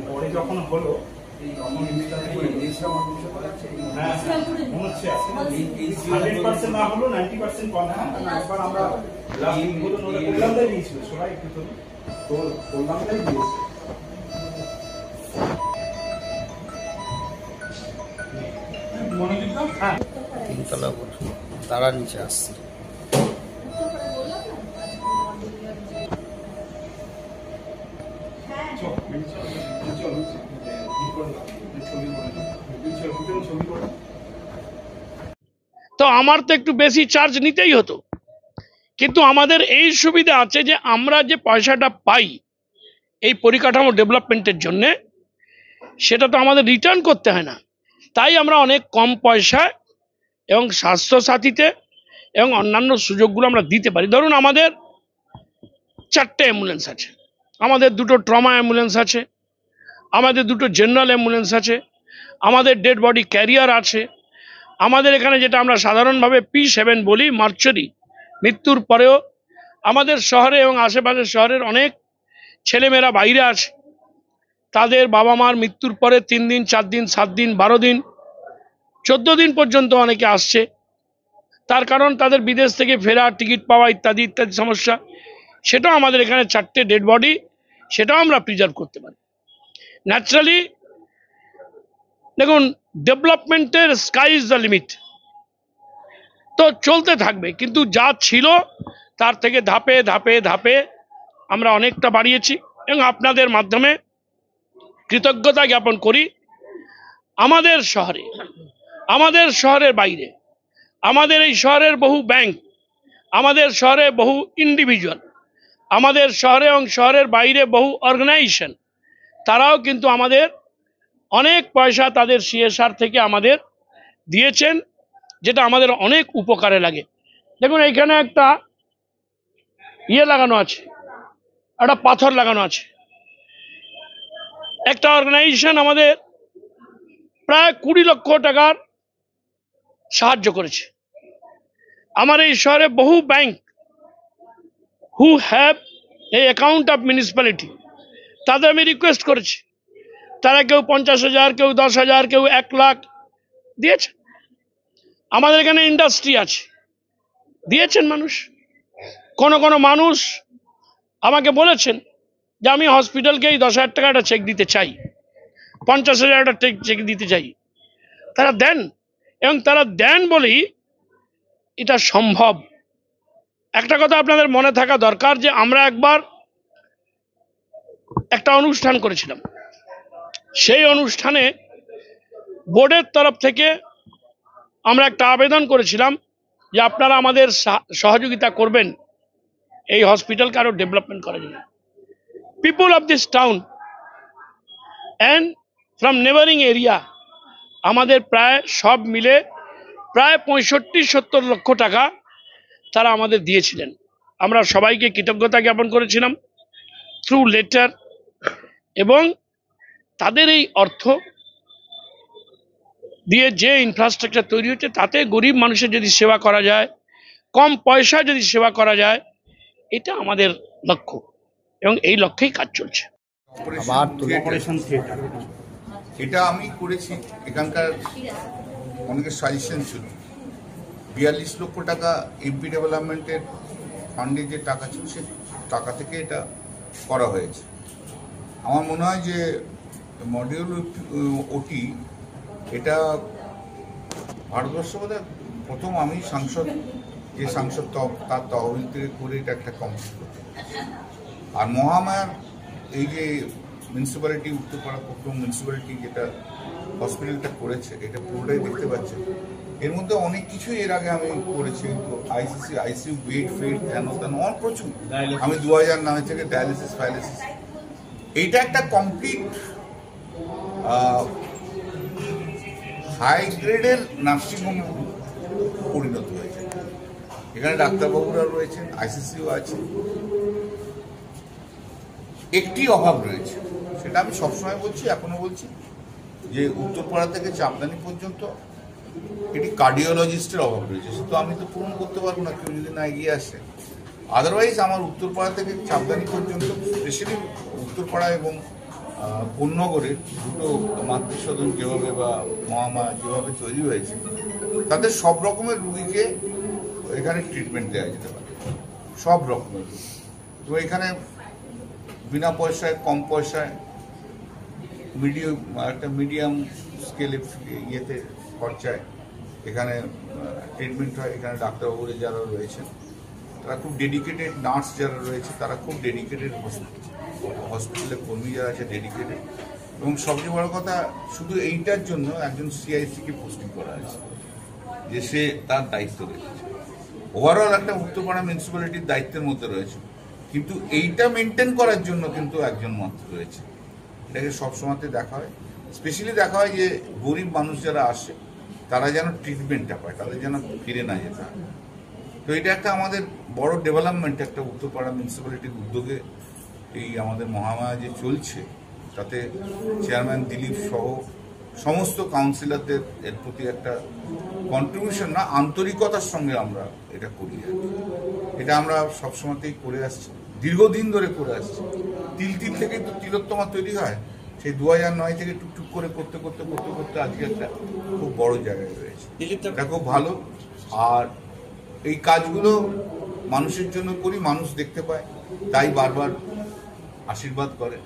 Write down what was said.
পরে যখন হলো না হলো 90% কম। এবার আমরা কল্যাণটাই দিয়েছিল, সবাই একটু তো কল্যাণটাই দিয়েছে। তিনতলা তারা নিচে আসছে। তো আমার তো একটু বেশি চার্জ নিতেই হতো, কিন্তু আমাদের এই সুবিধা আছে যে আমরা যে পয়সাটা পাই এই পরিকাঠামো ডেভেলপমেন্টের জন্য, সেটা তো আমাদের রিটার্ন করতে হয় না। তাই আমরা অনেক কম পয়সায় এবং স্বাস্থ্যসাথীতে এবং অন্যান্য সুযোগগুলো আমরা দিতে পারি। ধরুন আমাদের 4টে অ্যাম্বুলেন্স আছে, আমাদের 2টো ট্রমা অ্যাম্বুলেন্স আছে, আমাদের 2টো জেনারেল অ্যাম্বুলেন্স আছে, আমাদের ডেড বডি ক্যারিয়ার আছে, আমাদের এখানে যেটা আমরা সাধারণভাবে P7 বলি মার্চুরি, মৃত্যুর পরেও আমাদের শহরে এবং আশেপাশের শহরের অনেক ছেলেমেয়েরা বাইরে আছে, তাদের বাবা মার মৃত্যুর পরে 3 দিন 4 দিন 7 দিন 12 দিন 14 দিন পর্যন্ত অনেকে আসছে। তার কারণ তাদের বিদেশ থেকে ফেরা, টিকিট পাওয়া ইত্যাদি ইত্যাদি সমস্যা। সেটাও আমাদের এখানে 4টে ডেড বডি, সেটাও আমরা প্রিজার্ভ করতে পারি। ন্যাচারালি দেখুন, ডেভেলপমেন্টের স্কাই ইজ দ্য লিমিট, তো চলতে থাকবে, কিন্তু যা ছিল তার থেকে ধাপে ধাপে ধাপে আমরা অনেকটা বাড়িয়েছি এবং আপনাদের মাধ্যমে কৃতজ্ঞতা জ্ঞাপন করি। আমাদের শহরে, আমাদের শহরের বাইরে, আমাদের এই শহরের বহু ব্যাংক, আমাদের শহরে বহু ইন্ডিভিজুয়াল, আমাদের শহরে এবং শহরের বাইরে বহু অর্গানাইজেশন, তারাও কিন্তু আমাদের অনেক পয়সা তাদের CSR থেকে আমাদের দিয়েছেন, যেটা আমাদের অনেক উপকারে লাগে। দেখুন এইখানে একটা লাগানো আছে, একটা পাথর লাগানো আছে। একটা অর্গানাইজেশন আমাদের প্রায় 20 লক্ষ টাকার সাহায্য করেছে। আমার এই শহরে বহু bank who have a account of municipality, তাদের আমি রিকোয়েস্ট করেছি, তারা কেউ 50,000, কেউ 10,000, কেউ 1 লাখ দিয়েছে। আমাদের এখানে ইন্ডাস্ট্রি আছে, দিয়েছেন মানুষ। কোনো মানুষ আমাকে বলেছেন যে আমি হসপিটালকে এই 10,000 টাকা একটা চেক দিতে চাই, 50,000 একটা চেক দিতে চাই। তারা দেন, এবং তারা দেন বলেই এটা সম্ভব। একটা কথা আপনাদের মনে থাকা দরকার যে আমরা একবার একটা অনুষ্ঠান করেছিলাম, সেই অনুষ্ঠানে বোর্ডের তরফ থেকে আমরা একটা আবেদন করেছিলাম যে আপনারা আমাদের সহযোগিতা করবেন এই হসপিটালকে আরো ডেভেলপমেন্ট করার জন্য। People of this town and from neighbouring area আমাদের প্রায় সব মিলে প্রায় 65-70 লক্ষ টাকা তারা আমাদের দিয়েছিলেন। আমরা সবাইকে কৃতজ্ঞতা জ্ঞাপন করেছিলাম থ্রু লেটার, এবং তাদের এই অর্থ দিয়ে যে ইনফ্রাস্ট্রাকচার তৈরি হচ্ছে, তাতে গরিব মানুষের যদি সেবা করা যায়, কম পয়সায় যদি সেবা করা যায়, এটা আমাদের লক্ষ্য এবং এই লক্ষ্যেই কাজ চলছে। অপারেশন থিয়েটার এটা আমি করেছি, এখানকার অনেকের সাজেশন ছিল। 42 লক্ষ টাকা এমপি ডেভেলপমেন্টের ফান্ডে যে টাকা ছিল, সে টাকা থেকে এটা করা হয়েছে। আমার মনে হয় যে মডিউল ওটি এটা ভারতবর্ষ বোধহয় প্রথম আমি সাংসদ তার তহবিল থেকে করে এটা একটা কমপ্লিট করতে। আর মহামায়ার এই যে মিউনিসিপ্যালিটি, উত্তরপাড়া প্রথম মিউনিসিপ্যালিটি যেটা হসপিটালটা করেছে, এটা পুরোটাই দেখতে পাচ্ছেন। এর মধ্যে অনেক কিছুই এর আগে আমি করেছি, কিন্তু আইসিইউ বেড ফেড অনেক প্রচুর। আমি 2009 থেকে ডায়ালিসিস ফায়ালিসিস, এইটা একটা কমপ্লিট হাই গ্রেডের নার্সিংহোমে পরিণত হয়েছে। এখানে ডাক্তারবাবুরা রয়েছেন, আইসিসিও আছে। একটি অভাব রয়েছে, সেটা আমি সবসময় বলছি, এখনো বলছি, যে উত্তরপাড়া থেকে চাপদানি পর্যন্ত এটি কার্ডিওলজিস্টের অভাব রয়েছে। সে তো আমি তো পূরণ করতে পারবো না, কেউ যদি না এগিয়ে আসে। আদারওয়াইজ আমার উত্তরপাড়া থেকে চাপদানি পর্যন্ত, স্পেশালি উত্তরপাড়া এবং কোন্নগরে দুটো মাতৃসদন যেভাবে বা মহামা যেভাবে তৈরি হয়েছে, তাদের সব রকমের রুগীকে এখানে ট্রিটমেন্ট দেওয়া যেতে পারে, সব রকমের রুগী। তো এখানে বিনা পয়সায়, কম পয়সায়, একটা মিডিয়াম স্কেলে ইয়েতে খরচায় এখানে ট্রিটমেন্ট হয়। এখানে ডাক্তারবাবুরা যারা রয়েছেন তারা খুব ডেডিকেটেড, নার্স যারা রয়েছে তারা খুব ডেডিকেটেড, হসপিটালের কর্মী যারা আছে ডেডিকেটেড। এবং সবচেয়ে বড় কথা, শুধু এইটার জন্য একজন সিআইসিকে পোস্টিং করা আছে, যে সে তার দায়িত্ব রেখেছে। ওভারঅল একটা উত্তরপাড়া মিউনিসিপ্যালিটির দায়িত্বের মধ্যে রয়েছে, কিন্তু এইটা মেনটেন করার জন্য কিন্তু একজন মাত্র রয়েছে। এটাকে সবসময়তে দেখা হয়, স্পেশালি দেখা হয় যে গরিব মানুষ যারা আসে তারা যেন ট্রিটমেন্টটা পায়, তাদের যেন ফিরে না যেতে হয়। তো এটা একটা আমাদের বড় ডেভেলপমেন্ট, একটা উত্তরপাড়া মিউনিসিপ্যালিটির উদ্যোগে এই আমাদের মহামায়া যে চলছে, তাতে চেয়ারম্যান দিলীপ সহ সমস্ত কাউন্সিলরদের এর প্রতি একটা কন্ট্রিবিউশন না, আন্তরিকতার সঙ্গে আমরা এটা করি। এটা আমরা সবসময়তেই করে আসছি, দীর্ঘদিন ধরে করে আসছি। তিল থেকে তো তিলোত্তমা তৈরি হয়, সেই 2009 থেকে টুকটুক করে করতে করতে করতে করতে আজকে একটা খুব বড় জায়গায় রয়েছে। এটা খুব ভালো। আর এই কাজগুলো মানুষের জন্য করি, মানুষ দেখতে পায়, তাই বারবার আশীর্বাদ করে।